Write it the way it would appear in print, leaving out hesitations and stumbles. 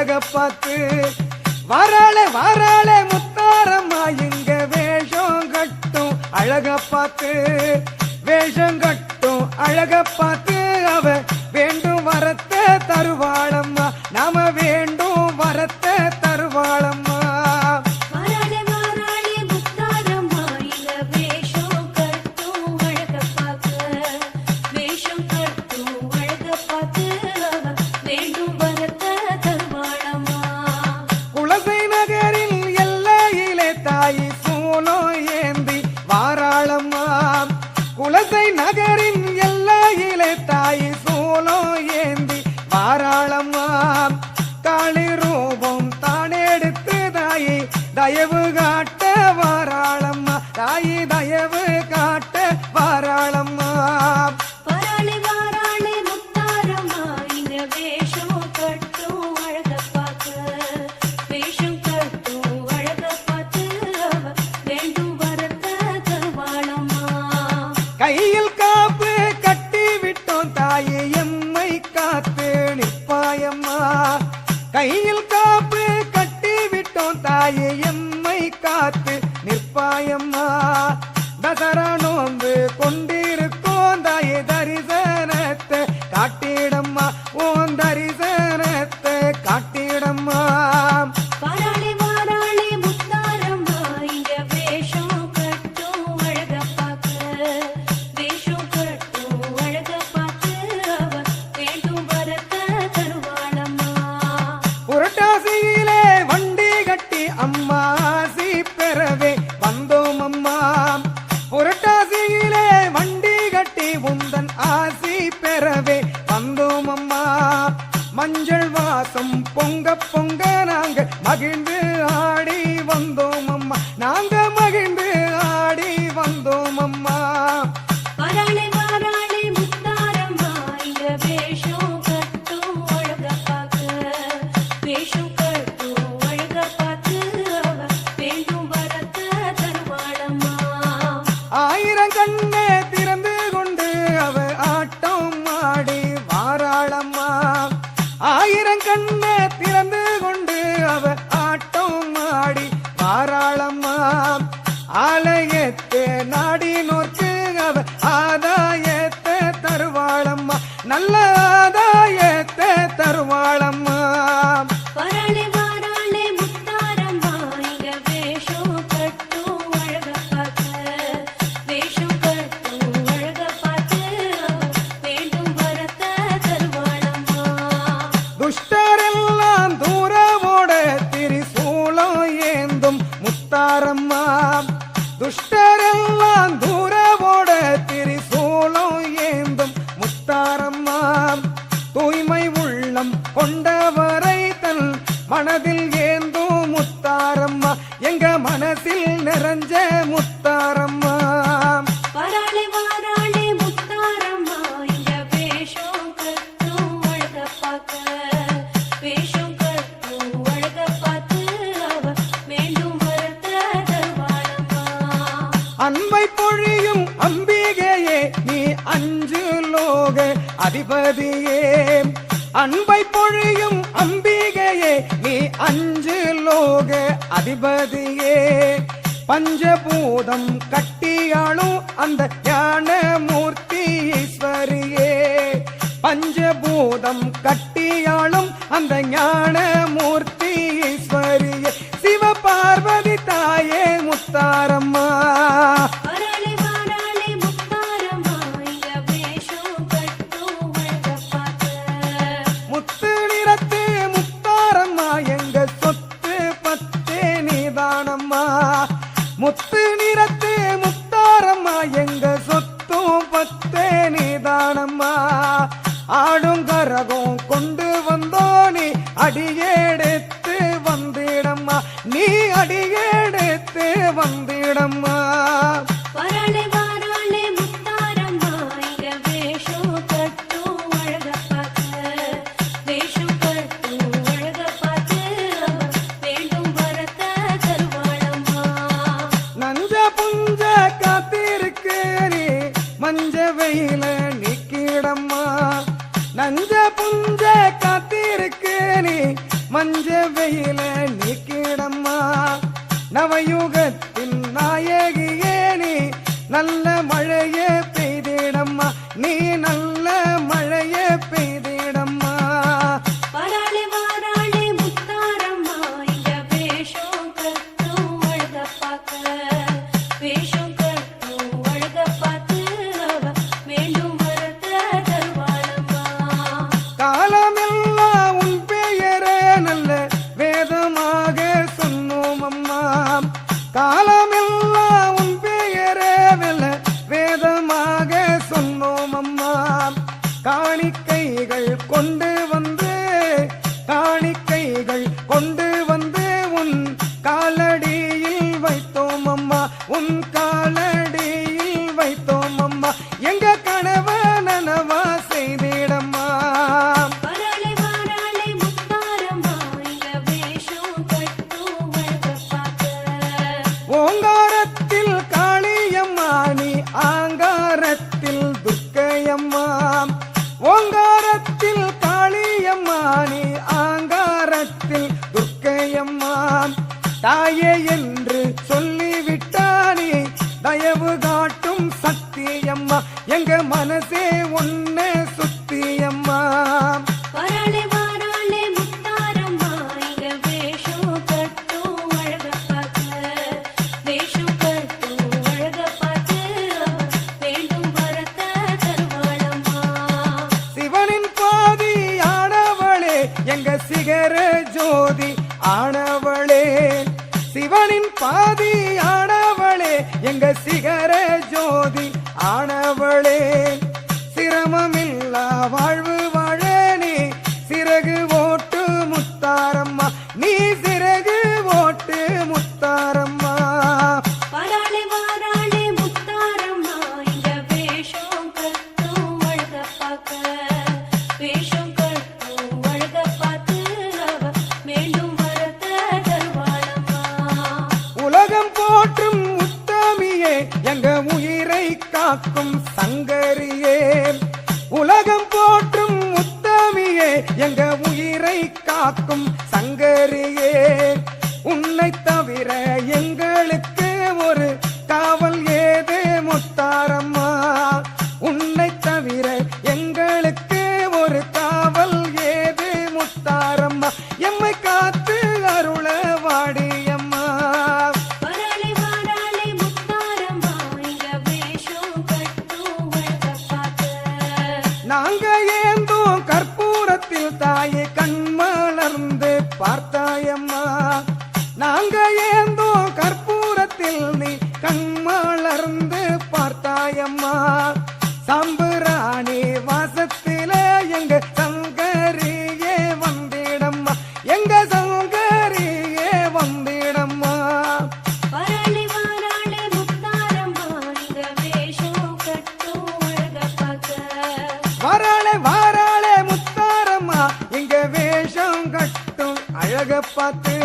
அழக பார்த்து வாராளே வாராளே முத்தாரம்மா இங்க வேஷம் கட்டும் அழக பார்த்து வேஷம் கட்டும் அழக பார்த்து அவ வேண்டும் வரத்தை தருவாளம்மா நாம வேண்டும் வரத்தை தருவாளம்மா குலசை நகரில் எல்லையிலே தாயி சூலம் ஏந்தி வாராளம்மா குலசை நகரின் எல்லையிலே தாயி சூலம் ஏந்தி வாராளம்மா காளி ரூபம் தானெடுத்து தாயி தயவு காட்ட வாராளம்மா தாயி தயவு காட்ட வாராளம்மா கையில் காப்பு கட்டி விட்டோம் தாயே எம்மை காத்து நிற்பாயம்மா கையில் காப்பு கட்டி விட்டோம் தாயே எம்மை காத்து நிற்பாயம்மா தசரா நோன்பு கொண்டிருக்கோம் தாயே தரிசனத்தை காட்டிடம்மா ஓன் தரிசனத்தை காட்டிடம்மா புரட்டாசியிலே வண்டி கட்டி அம்மா ஆசி பெறவே வந்தோம் அம்மா புரட்டாசியிலே வண்டி கட்டி உந்தன் ஆசி பெறவே வந்தோம் அம்மா மஞ்சள் வாசம் பொங்க பொங்க நாங்க மகிழ்ந்து ஆடி வந்தோம் அம்மா நாங்க மகிழ்ந்து ஆடி வந்தோம் அம்மா ஆயிரம் கண்ணே திறந்து கொண்டு அவ ஆட்டம் ஆடி வாராளம்மா ஆயிரம் கண்ணே திறந்து கொண்டு அவ ஆட்டம் ஆடி வாராளம்மா ஆலயத்தை நாடி நோர்க்கு அவ ஆதாயத்தை தருவாளம்மா நல்ல ஆதாயத்தை தருவாளம்மா துஷ்டரெல்லாம் தூரவோட திரிசூலம் ஏந்தும் முத்தாரம்மா துஷ்டரெல்லாம் தூரவோட திரிசூலம் ஏந்தும் முத்தாரம்மா தூய்மை உள்ளம் கொண்டவரை தன் மனதில் ஏந்தும் முத்தாரம்மா எங்க மனசில் நிறைஞ்ச முத்தாரம்மா அன்பை பொழியும் அம்பிகையே நீ அஞ்சு லோக அதிபதியே அன்பை பொழியும் அம்பிகையே நீ அஞ்சு லோக அதிபதியே பஞ்சபூதம் கட்டியாளும் அந்த ஞான மூர்த்தி ஈஸ்வரியே பஞ்சபூதம் கட்டியாளும் அந்த ஞான மூர்த்தி ஈஸ்வரியே சிவ பார்வதி தாயே முத்தாரம்மா முத்து நிறத்து முத்தாரம்மா எங்க சொத்து பத்தே நீதானம்மா முத்து நிறத்து முத்தாரம்மா எங்க சொத்தும் பத்தே நீதானம்மா ஆடும் கரகம் கொண்டு வந்தோனி அடியெடுத்து வந்திடம்மா நீ அடியெடுத்து வந்திடம்மா நஞ்ச புஞ்ச காத்திருக்கு நீ மஞ்ச வெயில நிக்கிடம்மா நஞ்ச புஞ்ச காத்திருக்கு நீ மஞ்ச வெயில நீக்கிடம்மா நவயுகத்தின் நாயகியே நீ நல்ல மழையே பெய்திடம்மா நீ நல்ல மழையே பெய்திடம்மா வாராளே வாராளே முத்தாரம்மா இங்க வேஷம் கட்டும் அழக பார்க்க வேஷம் கட்டும் அழக பார்த்து அவ வேண்டும் வரத்த தருவாளம்மா காலமெல்லாம் உன் பெயரே நல்ல வேதமாக சொன்னோம் அம்மா காலமெல்லாம் உன் பெயரே நல்ல வேதமாக சொன்னோம் அம்மா காணிக்கைகள் கொண்டு வந்து காணிக்கைகள் கொண்டு வந்து உன் காலடியில் வைத்தோம் அம்மா உன் காலடியில் வைத்தோம் அம்மா எங்க கனவ நனவா செய்திடம்மா வாராளே வாராளே முத்தாரம்மா இங்க வேஷம் கட்டும் அழக பார்க்க ஓங்காரத்தில் காளியம்மா நீ ஆங்காரத்தில் துர்க்கையம்மா ஓங்காரத்தில் காளியம்மா நீ ஆங்காரத்தில் துர்க்கையம்மா தாயே என்று சொல்லிவிட்டானே தயவு காட்டும் சத்தியம்மா எங்க மனசே ஒன்ன சுத்தியம்மா வாராளே வாராளே முத்தாரம்மா இங்க வேஷம் கட்டும் அழக பார்க்க வேஷம் கட்டும் அழக பார்த்து அவ வேண்டும் வரத்த தருவாளம்மா சிவனின் பாதி ஆனவளே எங்க சிகர ஜோதி ஆனவளே சிவனின் பாதி ஆனவளே எங்க சிகர ஜோதி ஆனவளே சிரமமில்லா வாழ்வு வாழ நீ சிறகு ஓட்டு முத்தாரம்மா நீ சிறகு ஓட்டு முத்தாரம்மா வாராளே வாராளே முத்தாரம்மா இங்க வேஷம் கட்டும் அழக பார்க்க வேஷம் கட்டும் அழக பார்த்து அவ வேண்டும் வரத்த தருவாளம்மா உலகம் போற்றும் உத்தமியே எங்க உயிரை காக்கும் சங்கரியே உலகம் போற்றும் உத்தமியே எங்க உயிரை காக்கும் சங்கரியே உன்னை தவிர எங்களுக்கு ஒரு காவல் ஏது முத்தாரம்மா உன்னை தவிர எங்களுக்கு ஒரு காவல் ஏது முத்தாரம்மா எம்மை காத்து அருள வாடியம்மா வாராளே வாராளே முத்தாரம்மா இங்க வேஷம் கட்டும் அழக பார்க்க நாங்க ஏந்தோம் கற்பூரத்தில் தாயை கண்மலர்ந்து பார்த்தாயம்மா நாங்க ஏந்தோம் கற்பூரத்தில் நீ கண்மலர்ந்து பார்த்தாயம்மா சாம்புராணி வாசத்தில எங்க சங்கரியே வந்திடம்மா எங்க சங்கரியே வந்திடம்மா வாராளே வாராளே முத்தாரம்மா இங்க வேஷம் கட்டும் அழக பார்க்க வாராளே வாராளே முத்தாரம்மா இங்க வேஷம் கட்டும் அழக பார்த்து